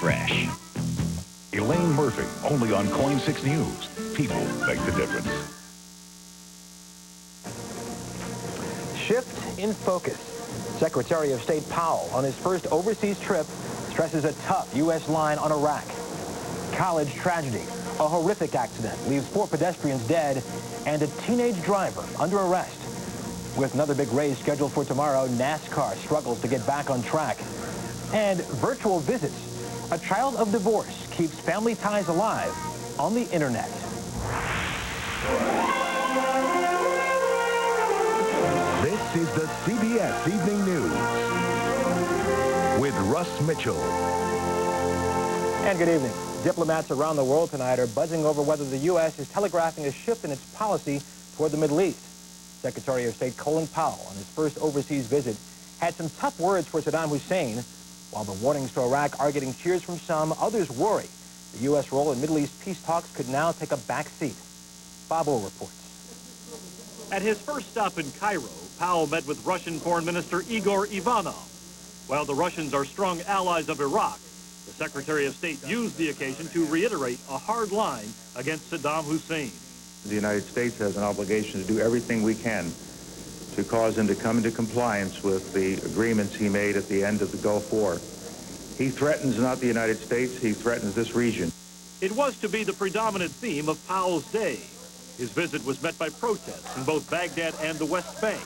fresh. Elaine Murphy, only on Coin 6 News. People make the difference. Shift in focus. Secretary of State Powell, on his first overseas trip, stresses a tough U.S. line on Iraq. College tragedy. A horrific accident leaves 4 pedestrians dead and a teenage driver under arrest. With another big race scheduled for tomorrow, NASCAR struggles to get back on track. And virtual visits. A child of divorce keeps family ties alive on the internet. This is the CBS Evening News with Russ Mitchell. And good evening. Diplomats around the world tonight are buzzing over whether the U.S. is telegraphing a shift in its policy toward the Middle East. Secretary of State Colin Powell, on his first overseas visit, had some tough words for Saddam Hussein. While the warnings to Iraq are getting cheers from some, others worry the U.S. role in Middle East peace talks could now take a back seat. Bob O reports. At his first stop in Cairo, Powell met with Russian Foreign Minister Igor Ivanov. While the Russians are strong allies of Iraq, the Secretary of State used the occasion to reiterate a hard line against Saddam Hussein. The United States has an obligation to do everything we can to cause him to come into compliance with the agreements he made at the end of the Gulf War. He threatens not the United States, he threatens this region. It was to be the predominant theme of Powell's day. His visit was met by protests in both Baghdad and the West Bank.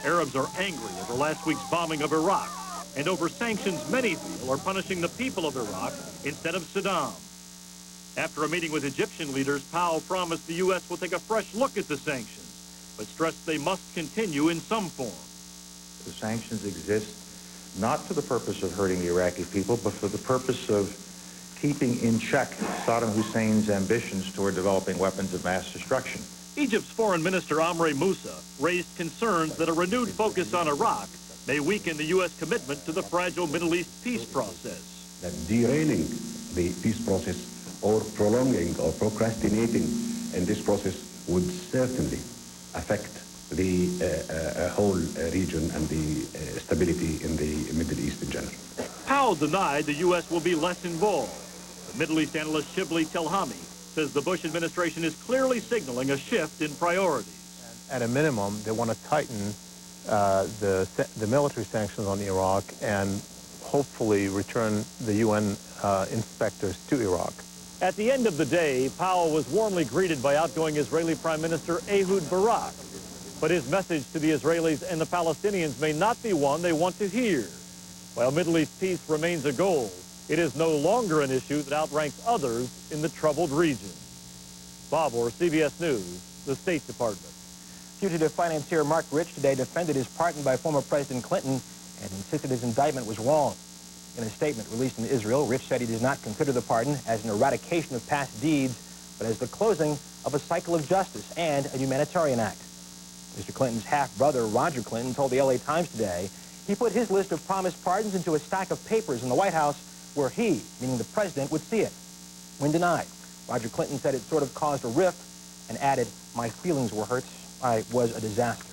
Arabs are angry over last week's bombing of Iraq and over sanctions many feel are punishing the people of Iraq instead of Saddam. After a meeting with Egyptian leaders, Powell promised the U.S. will take a fresh look at the sanctions, but stressed they must continue in some form. The sanctions exist not for the purpose of hurting the Iraqi people, but for the purpose of keeping in check Saddam Hussein's ambitions toward developing weapons of mass destruction. Egypt's Foreign Minister Amr Moussa raised concerns that a renewed focus on Iraq may weaken the U.S. commitment to the fragile Middle East peace process. That derailing the peace process or prolonging or procrastinating in this process would certainly affect the whole region and the stability in the Middle East in general. Powell denied the U.S. will be less involved. The Middle East analyst Shibli Telhami says the Bush administration is clearly signaling a shift in priorities. At a minimum, they want to tighten the military sanctions on Iraq and hopefully return the UN inspectors to Iraq. At the end of the day, Powell was warmly greeted by outgoing Israeli Prime Minister Ehud Barak. But his message to the Israelis and the Palestinians may not be one they want to hear. While Middle East peace remains a goal, it is no longer an issue that outranks others in the troubled region. Bob Orr, CBS News, the State Department. Fugitive financier Mark Rich today defended his pardon by former President Clinton and insisted his indictment was wrong. In a statement released in Israel, Rich said he does not consider the pardon as an eradication of past deeds, but as the closing of a cycle of justice and a humanitarian act. Mr. Clinton's half-brother, Roger Clinton, told the L.A. Times today he put his list of promised pardons into a stack of papers in the White House where he, meaning the president, would see it. When denied, Roger Clinton said it sort of caused a rift and added, "My feelings were hurt. I was a disaster."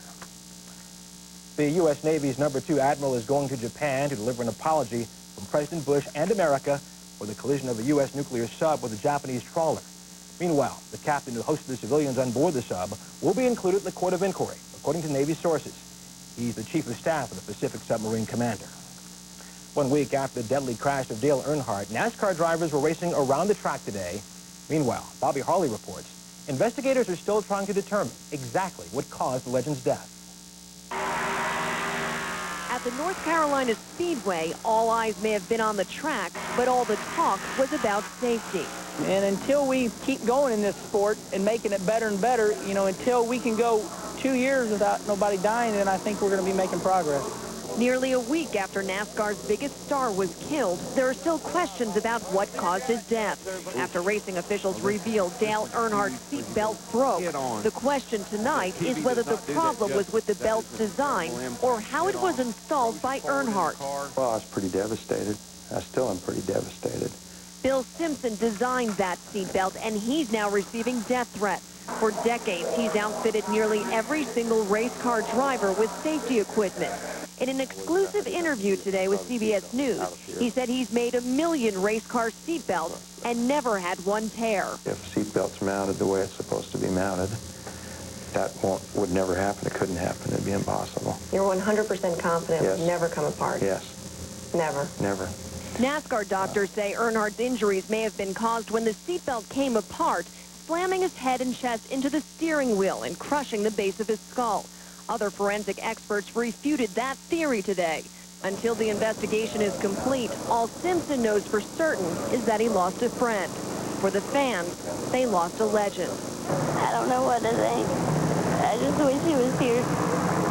The U.S. Navy's #2 admiral is going to Japan to deliver an apology from President Bush and America for the collision of a U.S. nuclear sub with a Japanese trawler. Meanwhile, the captain who hosted the civilians on board the sub will be included in the court of inquiry, according to Navy sources. He's the chief of staff of the Pacific Submarine Commander. 1 week after the deadly crash of Dale Earnhardt, NASCAR drivers were racing around the track today. Meanwhile, Bobby Harley reports, investigators are still trying to determine exactly what caused the legend's death. At the North Carolina Speedway, all eyes may have been on the track, but all the talk was about safety. And until we keep going in this sport and making it better and better, you know, until we can go 2 years without nobody dying, then I think we're going to be making progress. Nearly a week after NASCAR's biggest star was killed, there are still questions about what caused his death. After racing officials revealed Dale Earnhardt's seatbelt broke, the question tonight is whether the problem was with the belt's design or how it was installed by Earnhardt. Well, I was pretty devastated. I still am pretty devastated. Bill Simpson designed that seatbelt, and he's now receiving death threats. For decades, he's outfitted nearly every single race car driver with safety equipment. In an exclusive interview today with CBS News, he said he's made 1 million race car seatbelts and never had one tear. If seatbelt's mounted the way it's supposed to be mounted, that would never happen. It couldn't happen. It'd be impossible. You're 100% confident it would never come apart? Yes. Never? Never. NASCAR doctors say Earnhardt's injuries may have been caused when the seatbelt came apart, slamming his head and chest into the steering wheel and crushing the base of his skull. Other forensic experts refuted that theory today. Until the investigation is complete, all Simpson knows for certain is that he lost a friend. For the fans, they lost a legend. I don't know what to think. I just wish he was here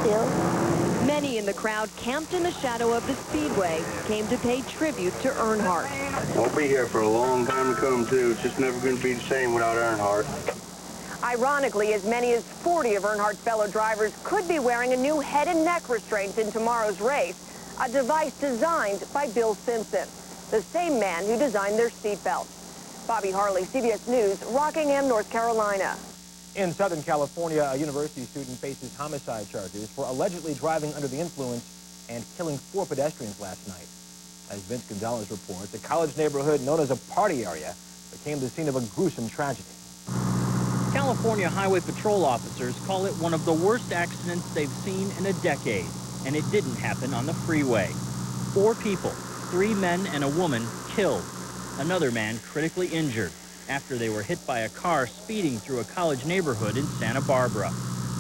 still. Many in the crowd camped in the shadow of the speedway came to pay tribute to Earnhardt. Won't be here for a long time to come, too. It's just never going to be the same without Earnhardt. Ironically, as many as 40 of Earnhardt's fellow drivers could be wearing a new head and neck restraint in tomorrow's race, a device designed by Bill Simpson, the same man who designed their seatbelts. Bobby Harley, CBS News, Rockingham, North Carolina. In Southern California, a university student faces homicide charges for allegedly driving under the influence and killing 4 pedestrians last night. As Vince Gonzalez reports, a college neighborhood known as a party area became the scene of a gruesome tragedy. California Highway Patrol officers call it one of the worst accidents they've seen in a decade, and it didn't happen on the freeway. 4 people, 3 men and a woman, killed. Another man critically injured after they were hit by a car speeding through a college neighborhood in Santa Barbara.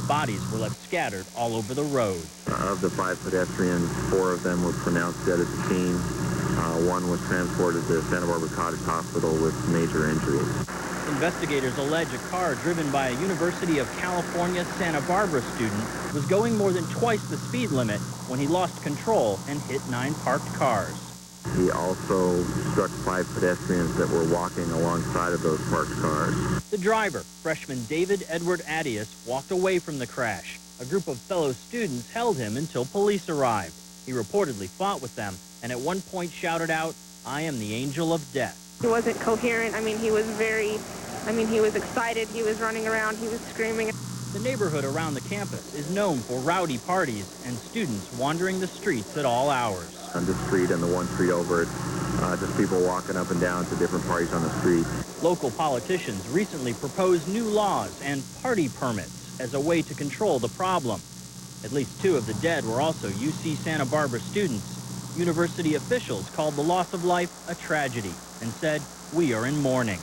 Bodies were left scattered all over the road. Of the 5 pedestrians, 4 of them were pronounced dead at the scene. 1 was transported to Santa Barbara Cottage Hospital with major injuries. Investigators allege a car driven by a University of California Santa Barbara student was going more than twice the speed limit when he lost control and hit 9 parked cars. He also struck 5 pedestrians that were walking alongside of those parked cars. The driver, freshman David Edward Adius, walked away from the crash. A group of fellow students held him until police arrived. He reportedly fought with them and at one point shouted out, "I am the angel of death." He wasn't coherent. He was excited. He was running around. He was screaming. The neighborhood around the campus is known for rowdy parties and students wandering the streets at all hours. On this street and the one street over it, just people walking up and down to different parties on the street. Local politicians recently proposed new laws and party permits as a way to control the problem. At least 2 of the dead were also UC Santa Barbara students. University officials called the loss of life a tragedy and said, "We are in mourning."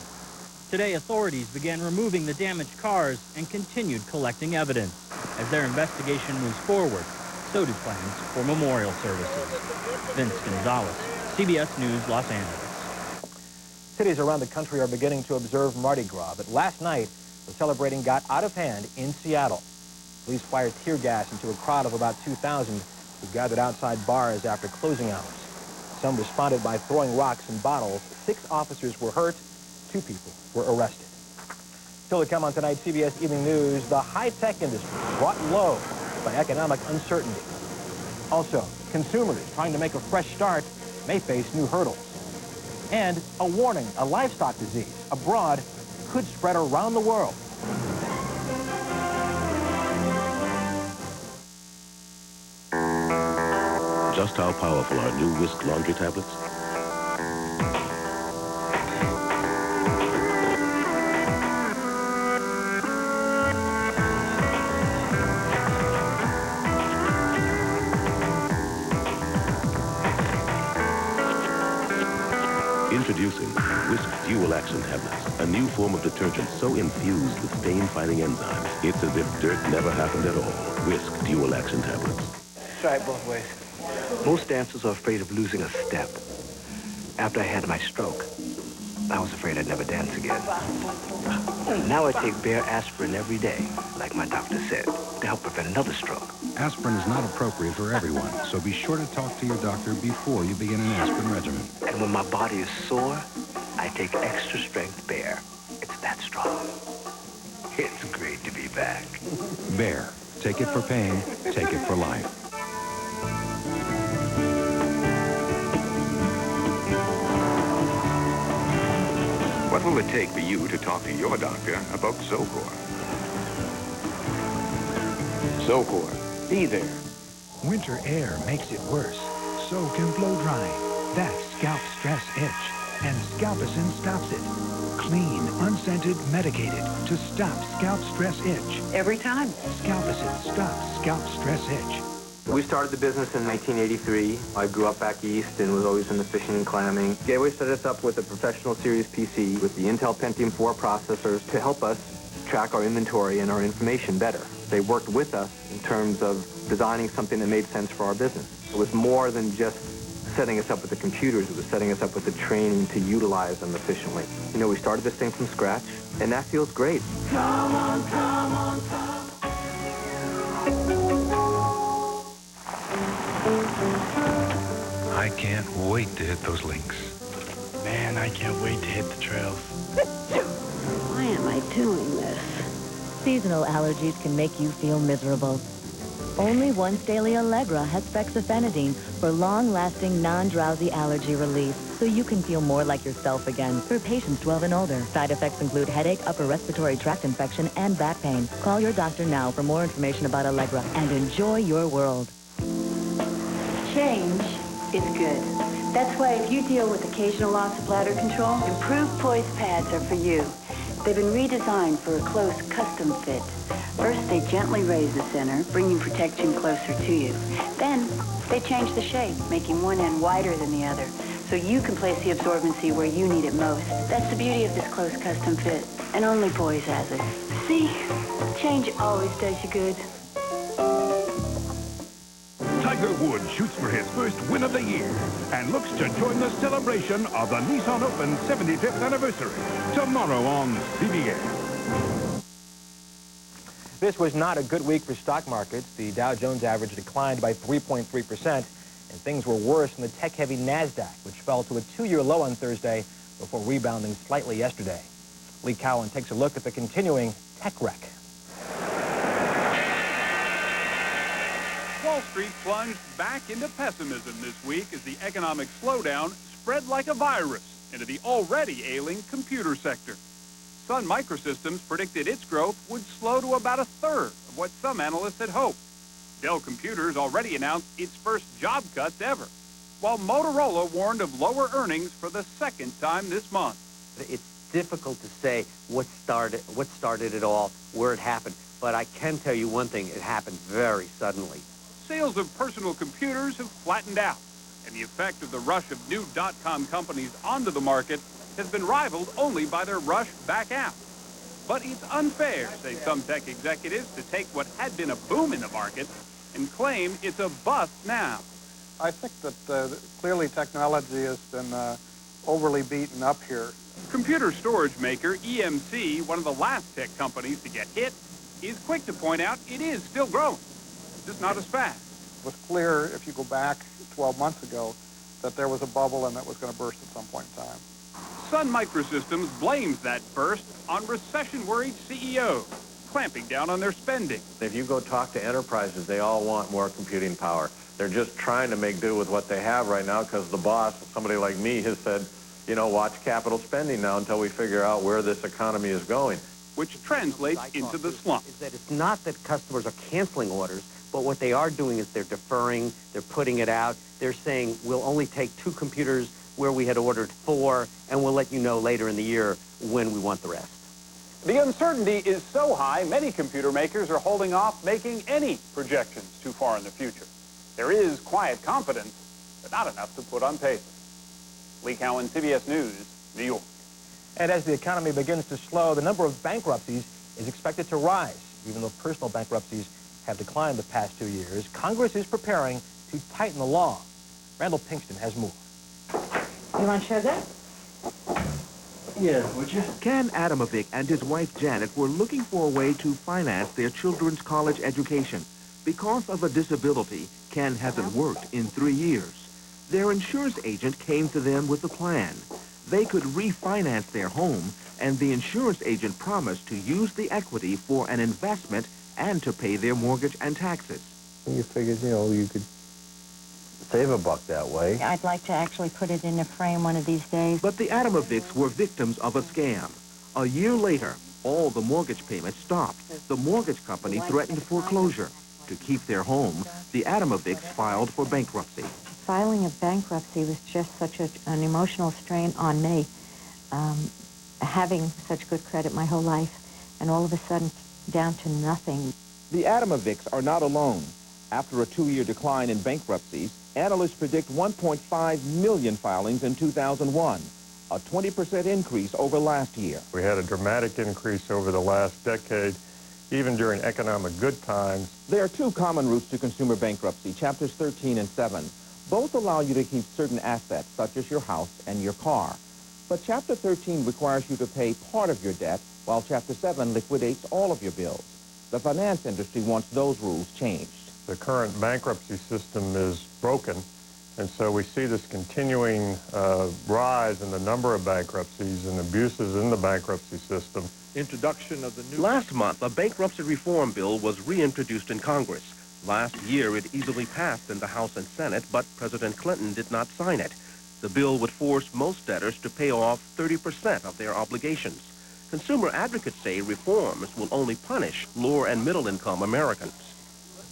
Today, authorities began removing the damaged cars and continued collecting evidence. As their investigation moves forward, so do plans for memorial services. Vince Gonzalez, CBS News, Los Angeles. Cities around the country are beginning to observe Mardi Gras, but last night, the celebrating got out of hand in Seattle. Police fired tear gas into a crowd of about 2,000 who gathered outside bars after closing hours. Some responded by throwing rocks and bottles. 6 officers were hurt. 2 people were arrested. Still to come on tonight's CBS Evening News, the high-tech industry brought low by economic uncertainty. Also, consumers trying to make a fresh start may face new hurdles. And a warning, a livestock disease abroad could spread around the world. Just how powerful are new Whisk laundry tablets? Introducing Whisk Dual Action Tablets, a new form of detergent so infused with stain-fighting enzymes, it's as if dirt never happened at all. Whisk Dual Action Tablets. Try it both ways. Most dancers are afraid of losing a step. After I had my stroke, I was afraid I'd never dance again. Now I take Bare aspirin every day, like my doctor said, to help prevent another stroke. Aspirin is not appropriate for everyone, so be sure to talk to your doctor before you begin an aspirin regimen. And when my body is sore, I take extra strength Bare. It's that strong. It's great to be back. Bare. Take it for pain, take it for life. What will it take for you to talk to your doctor about Zocor? Zocor. Be there. Winter air makes it worse. So can blow drying. That's scalp stress itch. And Scalpicin stops it. Clean, unscented, medicated to stop scalp stress itch. Every time. Scalpicin stops scalp stress itch. We started the business in 1983. I grew up back east and was always into fishing and clamming. Gateway set us up with a professional series PC with the Intel Pentium 4 processors to help us track our inventory and our information better. They worked with us in terms of designing something that made sense for our business. It was more than just setting us up with the computers. It was setting us up with the training to utilize them efficiently. You know, we started this thing from scratch, and that feels great. Come on, come on, come on. I can't wait to hit those links. Man, I can't wait to hit the trails. Why am I doing this? Seasonal allergies can make you feel miserable. Only Once Daily Allegra has fexofenadine for long-lasting, non-drowsy allergy relief, so you can feel more like yourself again for patients 12 and older. Side effects include headache, upper respiratory tract infection, and back pain. Call your doctor now for more information about Allegra and enjoy your world. Change is good. That's why if you deal with occasional loss of bladder control, improved poise pads are for you. They've been redesigned for a close custom fit. First, they gently raise the center, bringing protection closer to you. Then, they change the shape, making one end wider than the other, so you can place the absorbency where you need it most. That's the beauty of this close custom fit, and only Poise has it. See, change always does you good. Tiger Woods shoots for his first win of the year and looks to join the celebration of the Nissan Open 75th anniversary tomorrow on CBS. This was not a good week for stock markets. The Dow Jones average declined by 3.3%, and things were worse in the tech-heavy NASDAQ, which fell to a two-year low on Thursday before rebounding slightly yesterday. Lee Cowan takes a look at the continuing tech wreck. Wall Street plunged back into pessimism this week as the economic slowdown spread like a virus into the already ailing computer sector. Sun Microsystems predicted its growth would slow to about a third of what some analysts had hoped. Dell Computers already announced its first job cuts ever, while Motorola warned of lower earnings for the second time this month. It's difficult to say what started it all, where it happened, but I can tell you one thing, it happened very suddenly. Sales of personal computers have flattened out, and the effect of the rush of new dot-com companies onto the market has been rivaled only by their rush back out. But it's unfair, say some tech executives, to take what had been a boom in the market and claim it's a bust now. I think that clearly technology has been overly beaten up here. Computer storage maker EMC, one of the last tech companies to get hit, is quick to point out it is still growing, just not as fast. It was clear, if you go back 12 months ago, that there was a bubble and that was going to burst at some point in time. Sun Microsystems blames that burst on recession-worried CEOs, clamping down on their spending. If you go talk to enterprises, they all want more computing power. They're just trying to make do with what they have right now because the boss, somebody like me, has said, you know, watch capital spending now until we figure out where this economy is going. Which translates into the slump. Is that it's not that customers are canceling orders, but what they are doing is they're deferring, they're putting it out. They're saying, we'll only take 2 computers where we had ordered 4, and we'll let you know later in the year when we want the rest. The uncertainty is so high, many computer makers are holding off making any projections too far in the future. There is quiet confidence, but not enough to put on paper. Lee Cowan, CBS News, New York. And as the economy begins to slow, the number of bankruptcies is expected to rise. Even though personal bankruptcies have declined the past 2 years, Congress is preparing to tighten the law. Randall Pinkston has more. You want sugar? Yeah, would you? Ken Adamovic and his wife Janet were looking for a way to finance their children's college education. Because of a disability, Ken hasn't worked in 3 years. Their insurance agent came to them with a plan. They could refinance their home, and the insurance agent promised to use the equity for an investment and to pay their mortgage and taxes. You figured, you know, you could save a buck that way. I'd like to actually put it in a frame one of these days. But the Adamovics were victims of a scam. A year later, all the mortgage payments stopped. The mortgage company threatened foreclosure. to keep their home, the Adamovics filed for bankruptcy. Filing of bankruptcy was just such an emotional strain on me. Having such good credit my whole life, and all of a sudden down to nothing. The Adamovics are not alone. After a 2-year decline in bankruptcies, analysts predict 1.5 million filings in 2001, a 20% increase over last year. We had a dramatic increase over the last decade, even during economic good times. There are two common routes to consumer bankruptcy, Chapters 13 and 7. Both allow you to keep certain assets, such as your house and your car. But Chapter 13 requires you to pay part of your debt, while Chapter 7 liquidates all of your bills. The finance industry wants those rules changed. The current bankruptcy system is broken, and so we see this continuing rise in the number of bankruptcies and abuses in the bankruptcy system. Introduction of the new... Last month, a bankruptcy reform bill was reintroduced in Congress. Last year, it easily passed in the House and Senate, but President Clinton did not sign it. The bill would force most debtors to pay off 30% of their obligations. Consumer advocates say reforms will only punish lower and middle-income Americans.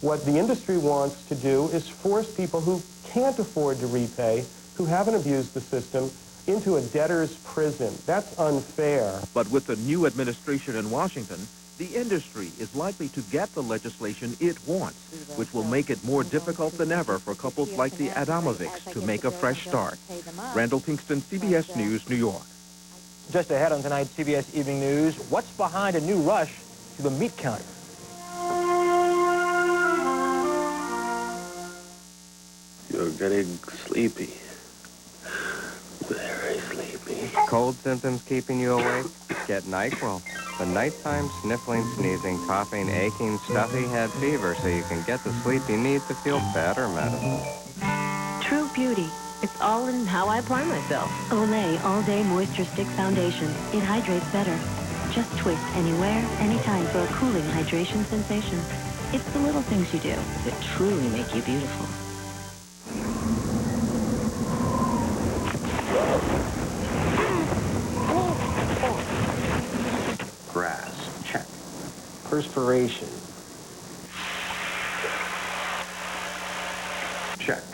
What the industry wants to do is force people who can't afford to repay, who haven't abused the system, into a debtor's prison. That's unfair. But with the new administration in Washington, the industry is likely to get the legislation it wants, which will make it more difficult than ever for couples like the Adamovics to make a fresh start. Randall Pinkston, CBS News, New York. Just ahead on tonight's CBS Evening News, what's behind a new rush to the meat counter? You're getting sleepy. Very sleepy. Cold symptoms keeping you awake? Get NyQuil. The nighttime sniffling, sneezing, coughing, aching, stuffy head fever, so you can get the sleep you need to feel better medicine. True beauty. It's all in how I apply myself. Olay All Day Moisture Stick Foundation. It hydrates better. Just twist anywhere, anytime for a cooling hydration sensation. It's the little things you do that truly make you beautiful. Grass, check. Perspiration, check.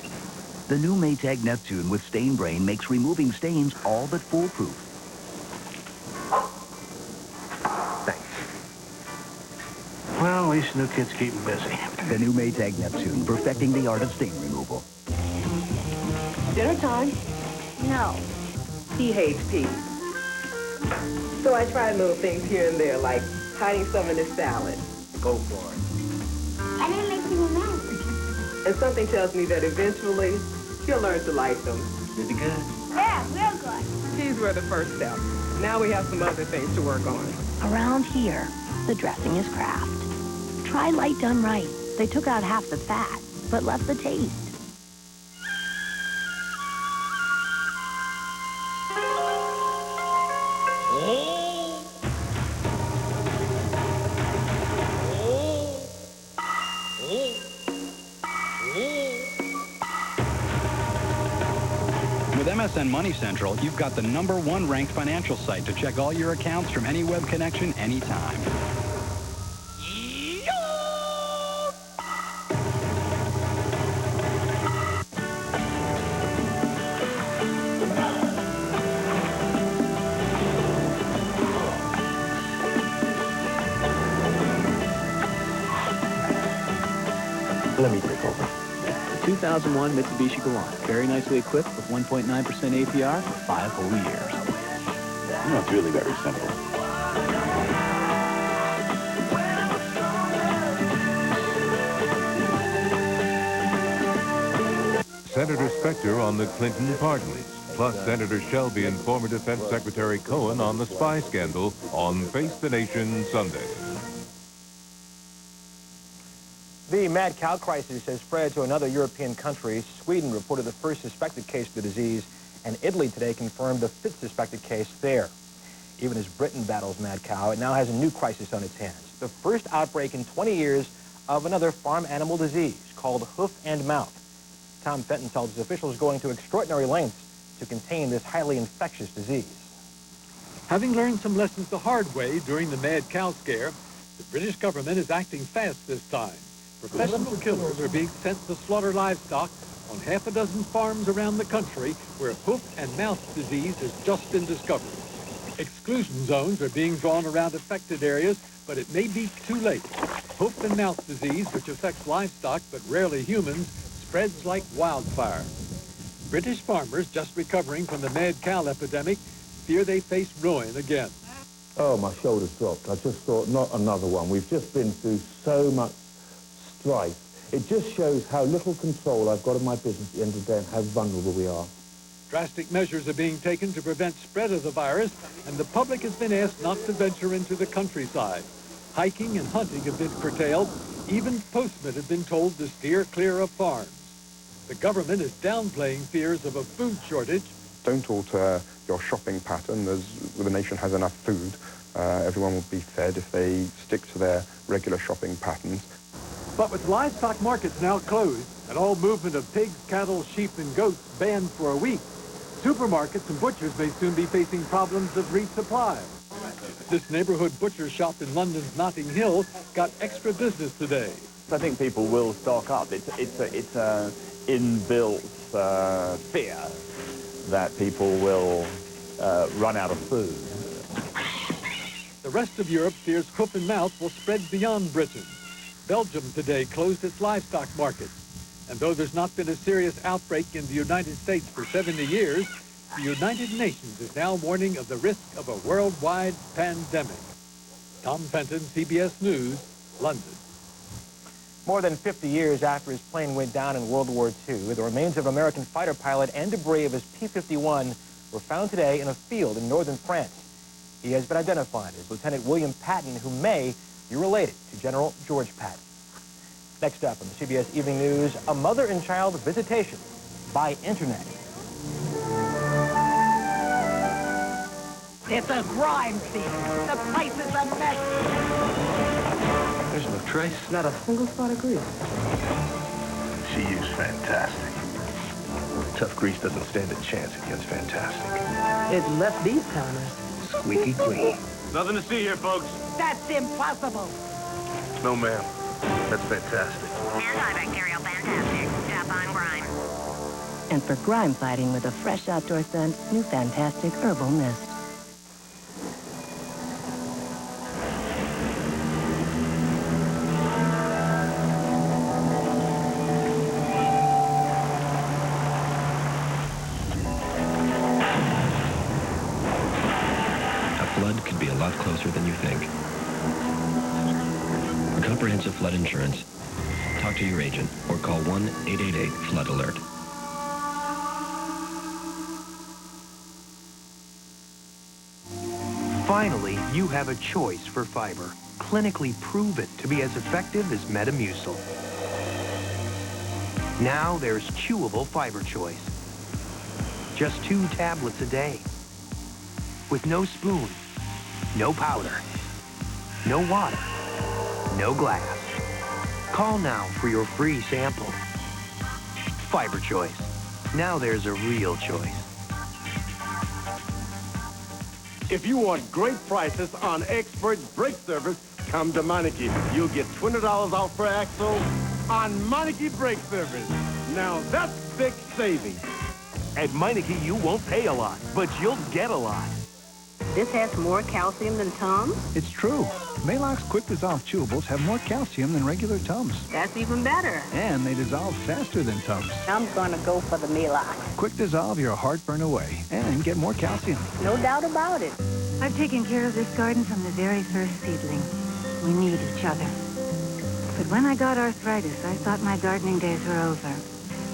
The new Maytag Neptune with Stain Brain makes removing stains all but foolproof. Thanks. Well, at least the new kid's keeping busy. The new Maytag Neptune, perfecting the art of stain removal. Dinner time? No. He hates peas. So I try to move things here and there, like hiding some in his salad. Go for it. I didn't make any mess. And something tells me that eventually he'll learn to like them. Is it good? Yeah, real good. Peas were the first step. Now we have some other things to work on. Around here, the dressing is craft. Try Light Done Right. They took out half the fat, but left the taste. With MSN Money Central, you've got the #1 ranked financial site to check all your accounts from any web connection anytime. Let me take over. 2001 Mitsubishi Galant, very nicely equipped with 1.9% APR for 5 whole years. You know, it's really very simple. Senator Specter on the Clinton pardons, plus Senator Shelby and former Defense Secretary Cohen on the spy scandal on Face the Nation Sunday. The mad cow crisis has spread to another European country. Sweden reported the first suspected case of the disease, and Italy today confirmed the 5th suspected case there. Even as Britain battles mad cow, it now has a new crisis on its hands. The first outbreak in 20 years of another farm animal disease called hoof and mouth. Tom Fenton tells us officials going to extraordinary lengths to contain this highly infectious disease. Having learned some lessons the hard way during the mad cow scare, the British government is acting fast this time. Professional killers are being sent to slaughter livestock on half a dozen farms around the country where hoof and mouth disease has just been discovered. Exclusion zones are being drawn around affected areas, but it may be too late. Hoof and mouth disease, which affects livestock but rarely humans, spreads like wildfire. British farmers just recovering from the mad cow epidemic fear they face ruin again. Oh, my shoulders dropped. I just thought, not another one. We've just been through so much strife. It just shows how little control I've got of my business at the end of the day and how vulnerable we are. Drastic measures are being taken to prevent spread of the virus, and the public has been asked not to venture into the countryside. Hiking and hunting have been curtailed. Even postmen have been told to steer clear of farms. The government is downplaying fears of a food shortage. Don't alter your shopping pattern. The nation has enough food. Everyone will be fed if they stick to their regular shopping patterns. But with livestock markets now closed and all movement of pigs, cattle, sheep, and goats banned for a week, supermarkets and butchers may soon be facing problems of resupply. This neighborhood butcher shop in London's Notting Hill got extra business today. I think people will stock up. It's a inbuilt fear that people will run out of food. The rest of Europe fears hoof and mouth will spread beyond Britain. Belgium today closed its livestock markets. And though there's not been a serious outbreak in the United States for 70 years, the United Nations is now warning of the risk of a worldwide pandemic. Tom Fenton, CBS News, London. More than 50 years after his plane went down in World War II, the remains of an American fighter pilot and debris of his P-51 were found today in a field in northern France. He has been identified as Lieutenant William Patton, who may be related to General George Patton. Next up on the CBS Evening News, a mother and child visitation by internet. It's a crime scene. The place is a mess. There's no trace. Not a single spot of grease. She used fantastic. Tough grease doesn't stand a chance against fantastic. It left these counters Squeaky clean. Nothing to see here, folks. That's impossible. No, ma'am. That's fantastic. Antibacterial fantastic. Tap on grime. And for grime fighting with a fresh outdoor scent, new Fantastic Herbal Mist. Flood could be a lot closer than you think. For comprehensive flood insurance, talk to your agent or call 1-888-FLOOD-ALERT. Finally, you have a choice for fiber, clinically proven to be as effective as Metamucil. Now there's chewable Fiber Choice. Just 2 tablets a day. With no spoon, no powder, no water, no glass. Call now for your free sample. Fiber Choice. Now there's a real choice. If you want great prices on expert brake service, come to Meineke. You'll get $20 off per axle on Meineke brake service. Now that's big savings. At Meineke, you won't pay a lot, but you'll get a lot. This has more calcium than Tums? It's true. Maalox Quick Dissolve Chewables have more calcium than regular Tums. That's even better. And they dissolve faster than Tums. I'm going to go for the Maalox. Quick Dissolve your heartburn away and get more calcium. No doubt about it. I've taken care of this garden from the very first seedling. We need each other. But when I got arthritis, I thought my gardening days were over.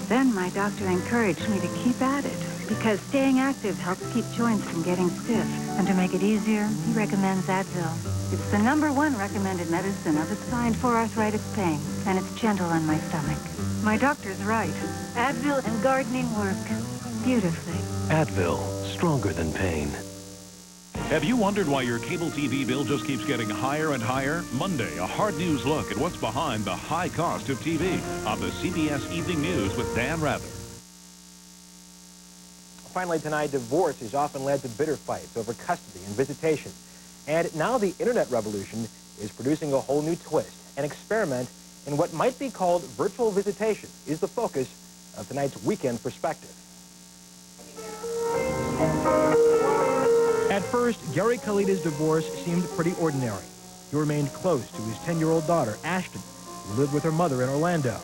Then my doctor encouraged me to keep at it, because staying active helps keep joints from getting stiff. And to make it easier, he recommends Advil. It's the #1 recommended medicine of its kind for arthritis pain, and it's gentle on my stomach. My doctor's right. Advil and gardening work beautifully. Advil, stronger than pain. Have you wondered why your cable TV bill just keeps getting higher and higher? Monday, a hard news look at what's behind the high cost of TV on the CBS Evening News with Dan Rather. Finally tonight, divorce has often led to bitter fights over custody and visitation. And now the internet revolution is producing a whole new twist, an experiment in what might be called virtual visitation is the focus of tonight's Weekend Perspective. At first, Gary Kalita's divorce seemed pretty ordinary. He remained close to his 10-year-old daughter, Ashton, who lived with her mother in Orlando.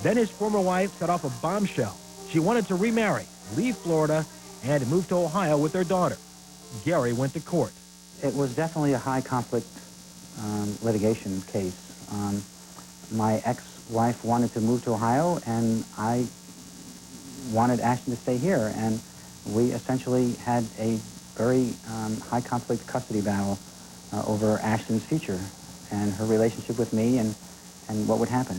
Then his former wife set off a bombshell. She wanted to remarry, leave Florida, and move to Ohio with their daughter. Gary went to court. It was definitely a high-conflict litigation case. My ex-wife wanted to move to Ohio, and I wanted Ashton to stay here, and we essentially had a very high-conflict custody battle over Ashton's future and her relationship with me and what would happen.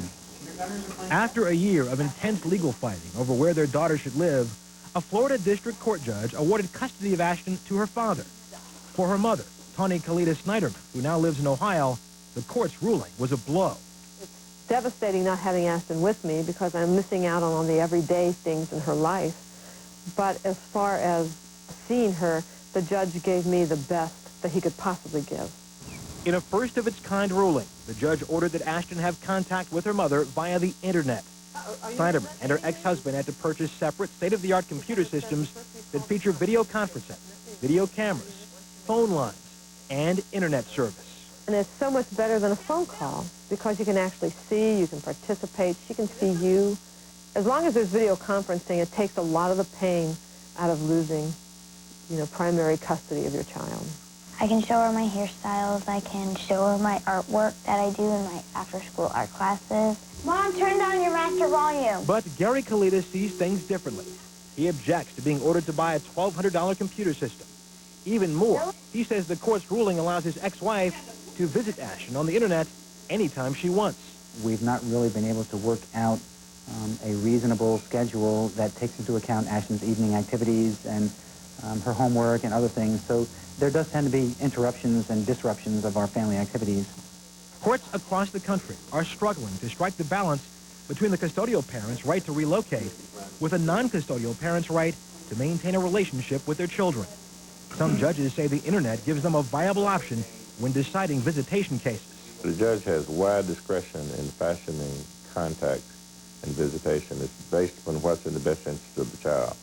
After a year of intense legal fighting over where their daughter should live, a Florida district court judge awarded custody of Ashton to her father. For her mother, Tawny Kalita Snyderman, who now lives in Ohio, the court's ruling was a blow. It's devastating not having Ashton with me because I'm missing out on all the everyday things in her life. But as far as seeing her, the judge gave me the best that he could possibly give. In a first-of-its-kind ruling, the judge ordered that Ashton have contact with her mother via the Internet. Snyderman and her ex-husband had to purchase separate state-of-the-art computer systems that feature video conferencing, video cameras, phone lines, and Internet service. And it's so much better than a phone call because you can actually see, you can participate, she can see you. As long as there's video conferencing, it takes a lot of the pain out of losing, primary custody of your child. I can show her my hairstyles. I can show her my artwork that I do in my after-school art classes. Mom, turn down your master volume. But Gary Kalita sees things differently. He objects to being ordered to buy a $1,200 computer system. Even more, he says the court's ruling allows his ex-wife to visit Ashton on the Internet anytime she wants. We've not really been able to work out a reasonable schedule that takes into account Ashton's evening activities and her homework and other things. So there does tend to be interruptions and disruptions of our family activities. Courts across the country are struggling to strike the balance between the custodial parent's right to relocate with a non-custodial parent's right to maintain a relationship with their children. Some judges say the Internet gives them a viable option when deciding visitation cases. The judge has wide discretion in fashioning contact and visitation. It's based upon what's in the best interest of the child.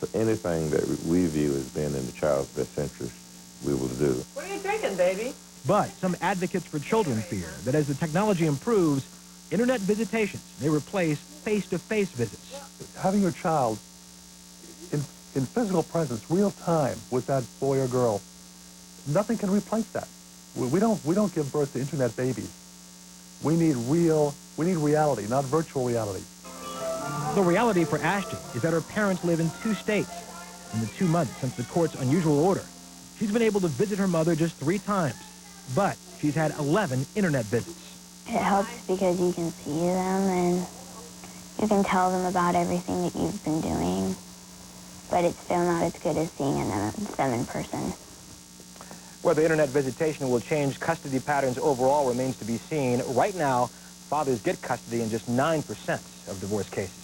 So anything that we view as being in the child's best interest, we will do. What are you drinking, baby? But some advocates for children fear that as the technology improves, Internet visitations may replace face-to-face visits. Having your child in physical presence, real time, with that boy or girl, nothing can replace that. We don't give birth to Internet babies. We need reality, not virtual reality. The reality for Ashton is that her parents live in 2 states. In the 2 months since the court's unusual order, she's been able to visit her mother just 3 times, but she's had 11 Internet visits. It helps because you can see them and you can tell them about everything that you've been doing, but it's still not as good as seeing them in person. Whether Internet visitation will change custody patterns overall remains to be seen. Right now, fathers get custody in just 9% of divorce cases.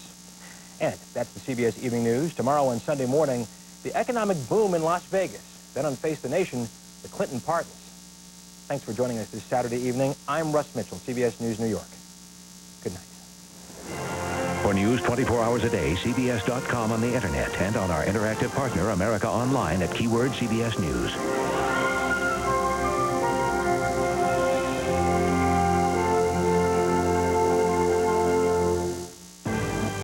And that's the CBS Evening News. Tomorrow and Sunday morning, the economic boom in Las Vegas. Then on Face the Nation, the Clinton pardons. Thanks for joining us this Saturday evening. I'm Russ Mitchell, CBS News, New York. Good night. For news 24 hours a day, CBS.com on the Internet and on our interactive partner, America Online, at keyword CBS News.